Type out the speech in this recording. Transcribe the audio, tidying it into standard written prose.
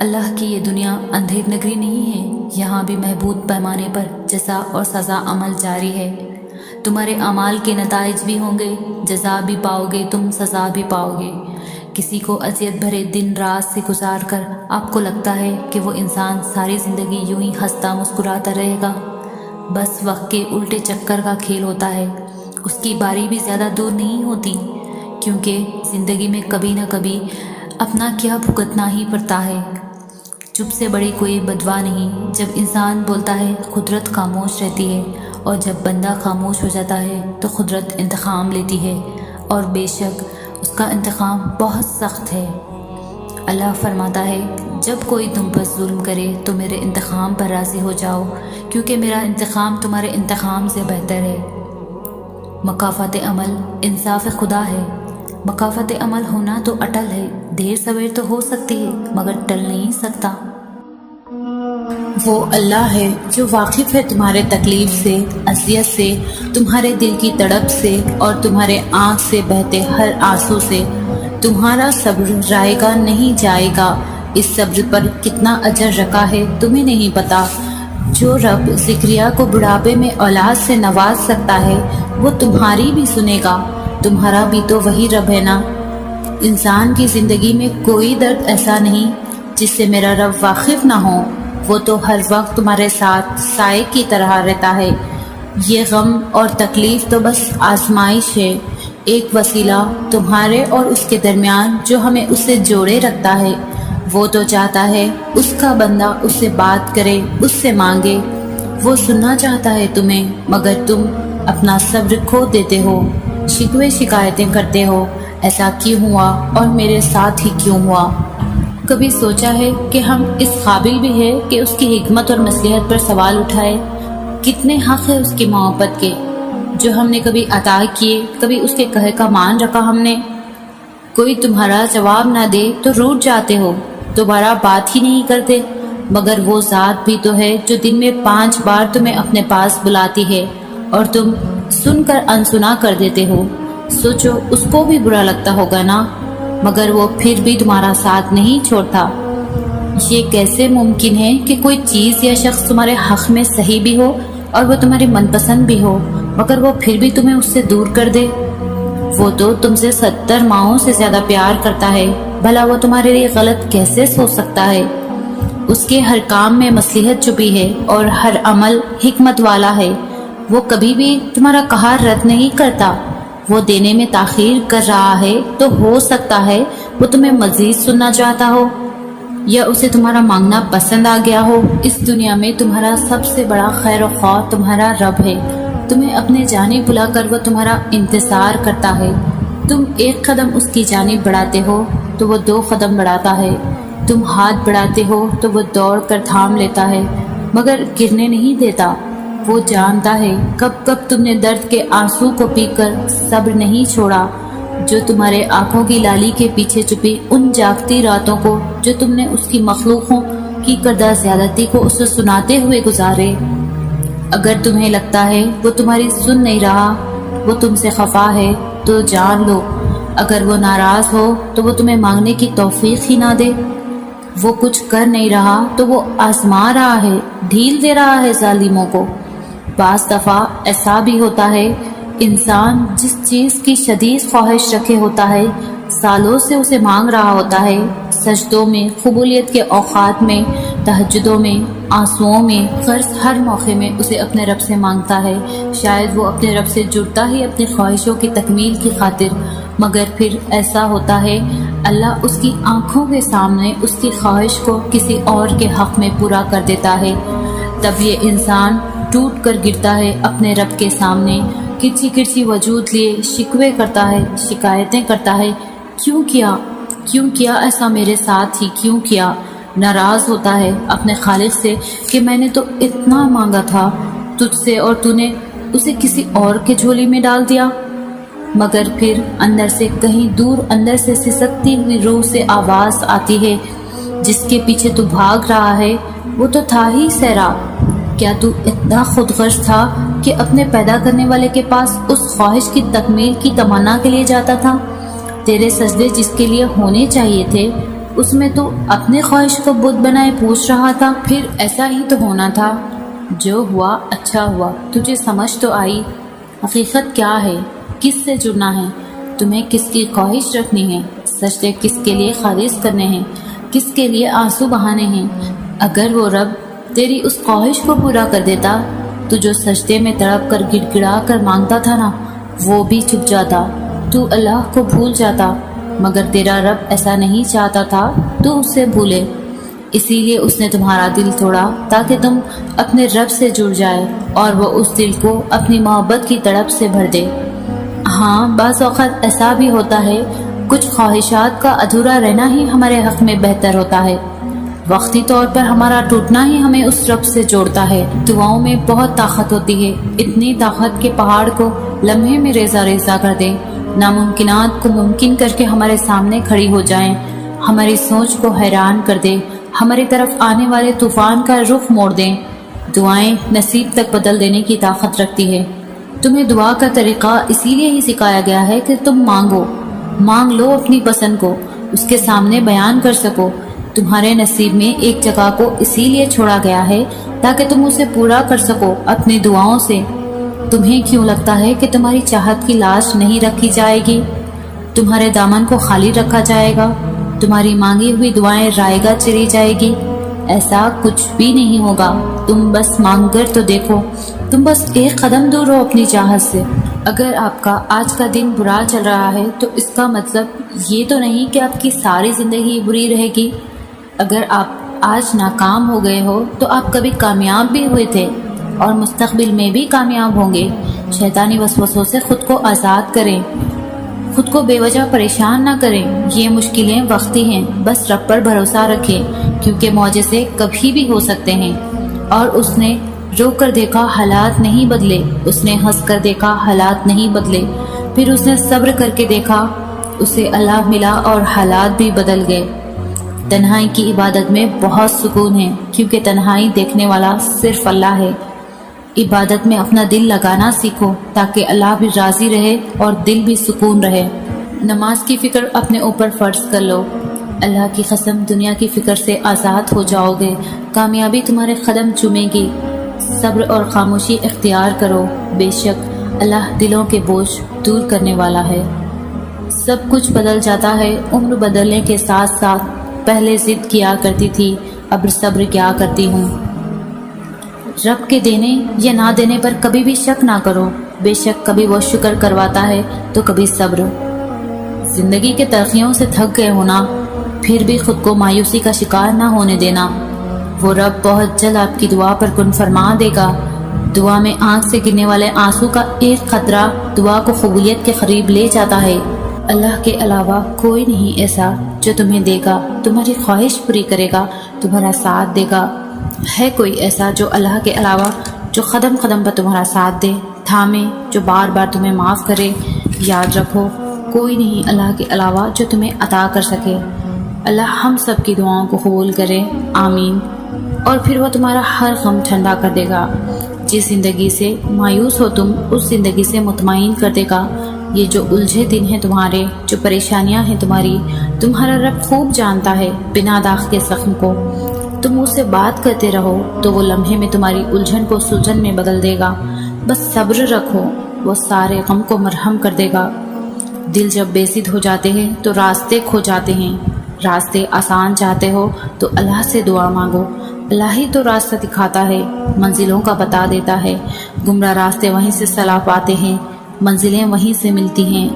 اللہ کی یہ دنیا اندھیر نگری نہیں ہے، یہاں بھی محدود پیمانے پر جزا اور سزا عمل جاری ہے۔ تمہارے اعمال کے نتائج بھی ہوں گے، جزا بھی پاؤ گے، تم سزا بھی پاؤ گے۔ کسی کو اذیت بھرے دن رات سے گزار کر آپ کو لگتا ہے کہ وہ انسان ساری زندگی یوں ہی ہنستا مسکراتا رہے گا، بس وقت کے الٹے چکر کا کھیل ہوتا ہے۔ اس کی باری بھی زیادہ دور نہیں ہوتی، کیونکہ زندگی میں کبھی نہ کبھی اپنا کیا بھگتنا ہی پڑتا ہے۔ چپ سے بڑی کوئی بدوا نہیں۔ جب انسان بولتا ہے قدرت خاموش رہتی ہے، اور جب بندہ خاموش ہو جاتا ہے تو قدرت انتقام لیتی ہے، اور بے شک اس کا انتقام بہت سخت ہے۔ اللہ فرماتا ہے، جب کوئی تم پر ظلم کرے تو میرے انتقام پر راضی ہو جاؤ، کیونکہ میرا انتقام تمہارے انتقام سے بہتر ہے۔ مکافات عمل انصاف خدا ہے۔ مکافات عمل ہونا تو اٹل ہے، دیر سویر تو ہو سکتی ہے مگر ٹل نہیں سکتا۔ وہ اللہ ہے جو واقف ہے تمہارے تکلیف سے، اذیت سے، تمہارے دل کی تڑپ سے، اور تمہارے آنکھ سے بہتے ہر آنسو سے۔ تمہارا صبر رائے گا نہیں جائے گا، اس صبر پر کتنا اجر رکھا ہے تمہیں نہیں پتا۔ جو رب زکریا کو بڑھاپے میں اولاد سے نواز سکتا ہے، وہ تمہاری بھی سنے گا۔ تمہارا بھی تو وہی رب ہے نا۔ انسان کی زندگی میں کوئی درد ایسا نہیں جس سے میرا رب واقف نہ ہو۔ وہ تو ہر وقت تمہارے ساتھ سائے کی طرح رہتا ہے۔ یہ غم اور تکلیف تو بس آزمائش ہے، ایک وسیلہ تمہارے اور اس کے درمیان جو ہمیں اس سے جوڑے رکھتا ہے۔ وہ تو چاہتا ہے اس کا بندہ اس سے بات کرے، اس سے مانگے۔ وہ سننا چاہتا ہے تمہیں، مگر تم اپنا صبر کھو دیتے ہو، شکوے شکایتیں کرتے ہو، ایسا کیوں ہوا اور میرے ساتھ ہی کیوں ہوا۔ کبھی سوچا ہے کہ ہم اس قابل بھی ہے کہ اس کی حکمت اور مصلحت پر سوال اٹھائے؟ کتنے حق ہے اس کی محبت کے، جو ہم نے کبھی عطا کیے، کبھی اس کے کہے کا مان رکھا ہم نے۔ کوئی تمہارا جواب نہ دے تو روٹھ جاتے ہو، دوبارہ بات ہی نہیں کرتے، مگر وہ ذات بھی تو ہے جو دن میں 5 بار تمہیں اپنے پاس بلاتی ہے، اور تم سن کر انسنا کر دیتے ہو۔ سوچو اس کو بھی برا لگتا ہوگا نا، مگر وہ پھر بھی تمہارا ساتھ نہیں چھوڑتا۔ یہ کیسے ممکن ہے کہ کوئی چیز یا شخص تمہارے حق میں صحیح بھی ہو اور وہ تمہاری من پسند بھی ہو، مگر وہ پھر بھی تمہیں اس سے دور کر دے؟ وہ تو تم سے 70 ماؤں سے زیادہ پیار کرتا ہے، بھلا وہ تمہارے لیے غلط کیسے سوچ سکتا ہے؟ اس کے ہر کام میں مصلحت چھپی ہے اور ہر عمل حکمت والا ہے۔ وہ کبھی بھی تمہارا کہا رد نہیں کرتا۔ وہ دینے میں تاخیر کر رہا ہے تو ہو سکتا ہے وہ تمہیں مزید سننا چاہتا ہو، یا اسے تمہارا مانگنا پسند آ گیا ہو۔ اس دنیا میں تمہارا سب سے بڑا خیر و خواہ تمہارا رب ہے۔ تمہیں اپنے جانب بلا کر وہ تمہارا انتظار کرتا ہے۔ تم 1 قدم اس کی جانب بڑھاتے ہو تو وہ 2 قدم بڑھاتا ہے۔ تم ہاتھ بڑھاتے ہو تو وہ دوڑ کر تھام لیتا ہے، مگر گرنے نہیں دیتا۔ وہ جانتا ہے کب کب تم نے درد کے آنسو کو پی کر صبر نہیں چھوڑا، جو تمہارے آنکھوں کی لالی کے پیچھے چھپی ان جاگتی راتوں کو جو تم نے اس کی مخلوقوں کی کردہ زیادتی کو اسے سناتے ہوئے گزارے۔ اگر تمہیں لگتا ہے وہ تمہاری سن نہیں رہا، وہ تم سے خفا ہے، تو جان لو اگر وہ ناراض ہو تو وہ تمہیں مانگنے کی توفیق ہی نہ دے۔ وہ کچھ کر نہیں رہا تو وہ آزما رہا ہے، ڈھیل دے رہا ہے ظالموں کو۔ بعض دفعہ ایسا بھی ہوتا ہے، انسان جس چیز کی شدید خواہش رکھے ہوتا ہے، سالوں سے اسے مانگ رہا ہوتا ہے، سجدوں میں، قبولیت کے اوقات میں، تہجدوں میں، آنسوؤں میں، غرض ہر موقع میں اسے اپنے رب سے مانگتا ہے۔ شاید وہ اپنے رب سے جڑتا ہی اپنی خواہشوں کی تکمیل کی خاطر، مگر پھر ایسا ہوتا ہے اللہ اس کی آنکھوں کے سامنے اس کی خواہش کو کسی اور کے حق میں پورا کر دیتا ہے۔ تب یہ انسان ٹوٹ کر گرتا ہے اپنے رب کے سامنے، کرچی کرچی وجود لیے شکوے کرتا ہے، شکایتیں کرتا ہے، کیوں کیا ایسا میرے ساتھ ہی کیوں کیا؟ ناراض ہوتا ہے اپنے خالق سے کہ میں نے تو اتنا مانگا تھا تجھ سے اور تو نے اسے کسی اور کے جھولی میں ڈال دیا۔ مگر پھر اندر سے کہیں دور اندر سے سسکتی ہوئی روح سے آواز آتی ہے، جس کے پیچھے تو بھاگ رہا ہے وہ تو تھا ہی سیراب۔ کیا تو اتنا خود غرض تھا کہ اپنے پیدا کرنے والے کے پاس اس خواہش کی تکمیل کی تمنا کے لیے جاتا تھا؟ تیرے سجدے جس کے لیے ہونے چاہیے تھے اس میں تو اپنے خواہش کو بت بنائے پوچھ رہا تھا۔ پھر ایسا ہی تو ہونا تھا۔ جو ہوا اچھا ہوا، تجھے سمجھ تو آئی حقیقت کیا ہے، کس سے جڑنا ہے، تمہیں کس کی خواہش رکھنی ہے، سجدے کس کے لیے خالص کرنے ہیں، کس کے لیے آنسو بہانے ہیں۔ اگر وہ رب تیری اس خواہش کو پورا کر دیتا تو جو سجدے میں تڑپ کر گڑ گڑا کر مانگتا تھا نا، وہ بھی چھپ جاتا، تو اللہ کو بھول جاتا۔ مگر تیرا رب ایسا نہیں چاہتا تھا تو اسے بھولے، اسی لیے اس نے تمہارا دل توڑا تاکہ تم اپنے رب سے جڑ جائے اور وہ اس دل کو اپنی محبت کی تڑپ سے بھر دے۔ ہاں، بعض اوقات ایسا بھی ہوتا ہے، کچھ خواہشات کا ادھورا رہنا ہی ہمارے حق میں بہتر ہوتا ہے۔ وقتی طور پر ہمارا ٹوٹنا ہی ہمیں اس رب سے جوڑتا ہے۔ دعاؤں میں بہت طاقت ہوتی ہے، اتنی طاقت کہ پہاڑ کو لمحے میں ریزہ ریزہ کر دے، ناممکنات کو ممکن کر کے ہمارے سامنے کھڑی ہو جائیں، ہماری سوچ کو حیران کر دے، ہماری طرف آنے والے طوفان کا رخ موڑ دیں۔ دعائیں نصیب تک بدل دینے کی طاقت رکھتی ہے۔ تمہیں دعا کا طریقہ اسی لیے ہی سکھایا گیا ہے کہ تم مانگ لو اپنی پسند کو، اس کے سامنے بیان کر سکو۔ تمہارے نصیب میں ایک جگہ کو اسی لیے چھوڑا گیا ہے تاکہ تم اسے پورا کر سکو اپنی دعاؤں سے۔ تمہیں کیوں لگتا ہے کہ تمہاری چاہت کی لاش نہیں رکھی جائے گی؟ تمہارے دامن کو خالی رکھا جائے گا؟ تمہاری مانگی ہوئی دعائیں رائے گاہ چلی جائے گی؟ ایسا کچھ بھی نہیں ہوگا۔ تم بس مانگ کر تو دیکھو، تم بس ایک قدم دور ہو اپنی چاہت سے۔ اگر آپ کا آج کا دن برا چل رہا ہے تو اس کا مطلب یہ تو نہیں کہ آپ کی ساری زندگی بری رہے گی۔ اگر آپ آج ناکام ہو گئے ہو تو آپ کبھی کامیاب بھی ہوئے تھے اور مستقبل میں بھی کامیاب ہوں گے۔ شیطانی وسوسوں سے خود کو آزاد کریں، خود کو بے وجہ پریشان نہ کریں۔ یہ مشکلیں وقتی ہیں، بس رب پر بھروسہ رکھیں، کیونکہ معجزے کبھی بھی ہو سکتے ہیں۔ اور اس نے رو کر دیکھا، حالات نہیں بدلے، اس نے ہنس کر دیکھا، حالات نہیں بدلے، پھر اس نے صبر کر کے دیکھا، اسے اللہ ملا اور حالات بھی بدل گئے۔ تنہائی کی عبادت میں بہت سکون ہے، کیونکہ تنہائی دیکھنے والا صرف اللہ ہے۔ عبادت میں اپنا دل لگانا سیکھو تاکہ اللہ بھی راضی رہے اور دل بھی سکون رہے۔ نماز کی فکر اپنے اوپر فرض کر لو، اللہ کی قسم دنیا کی فکر سے آزاد ہو جاؤ گے، کامیابی تمہارے قدم چومے گی۔ صبر اور خاموشی اختیار کرو، بے شک اللہ دلوں کے بوجھ دور کرنے والا ہے۔ سب کچھ بدل جاتا ہے، عمر بدلنے کے ساتھ ساتھ پہلے ضد کیا کرتی تھی، اب صبر کیا کرتی ہوں۔ رب کے دینے یا نہ دینے پر کبھی بھی شک نہ کرو، بے شک کبھی وہ شکر کرواتا ہے تو کبھی صبر۔ زندگی کے تلخیوں سے تھک گئے ہونا، پھر بھی خود کو مایوسی کا شکار نہ ہونے دینا، وہ رب بہت جلد آپ کی دعا پر کن فرما دے گا۔ دعا میں آنکھ سے گرنے والے آنسو کا ایک قطرہ دعا کو قبولیت کے قریب لے جاتا ہے۔ اللہ کے علاوہ کوئی نہیں ایسا جو تمہیں دے گا، تمہاری خواہش پوری کرے گا، تمہارا ساتھ دے گا۔ ہے کوئی ایسا جو اللہ کے علاوہ جو قدم قدم پر تمہارا ساتھ دے، تھامے، جو بار بار تمہیں معاف کرے؟ یاد رکھو، کوئی نہیں اللہ کے علاوہ جو تمہیں عطا کر سکے۔ اللہ ہم سب کی دعاؤں کو قبول کرے، آمین۔ اور پھر وہ تمہارا ہر غم ٹھنڈا کر دے گا۔ جس زندگی سے مایوس ہو تم، اس زندگی سے مطمئن کر دے گا۔ یہ جو الجھے دن ہیں تمہارے، جو پریشانیاں ہیں تمہاری، تمہارا رب خوب جانتا ہے بنا داغ کے زخم کو۔ تم اس سے بات کرتے رہو تو وہ لمحے میں تمہاری الجھن کو سلجھن میں بدل دے گا۔ بس صبر رکھو، وہ سارے غم کو مرہم کر دے گا۔ دل جب بیزید ہو جاتے ہیں تو راستے کھو جاتے ہیں۔ راستے آسان چاہتے ہو تو اللہ سے دعا مانگو، اللہ ہی تو راستہ دکھاتا ہے، منزلوں کا بتا دیتا ہے۔ گمراہ راستے وہیں سے صلاح پاتے ہیں، منزلیں وہیں سے ملتی ہیں۔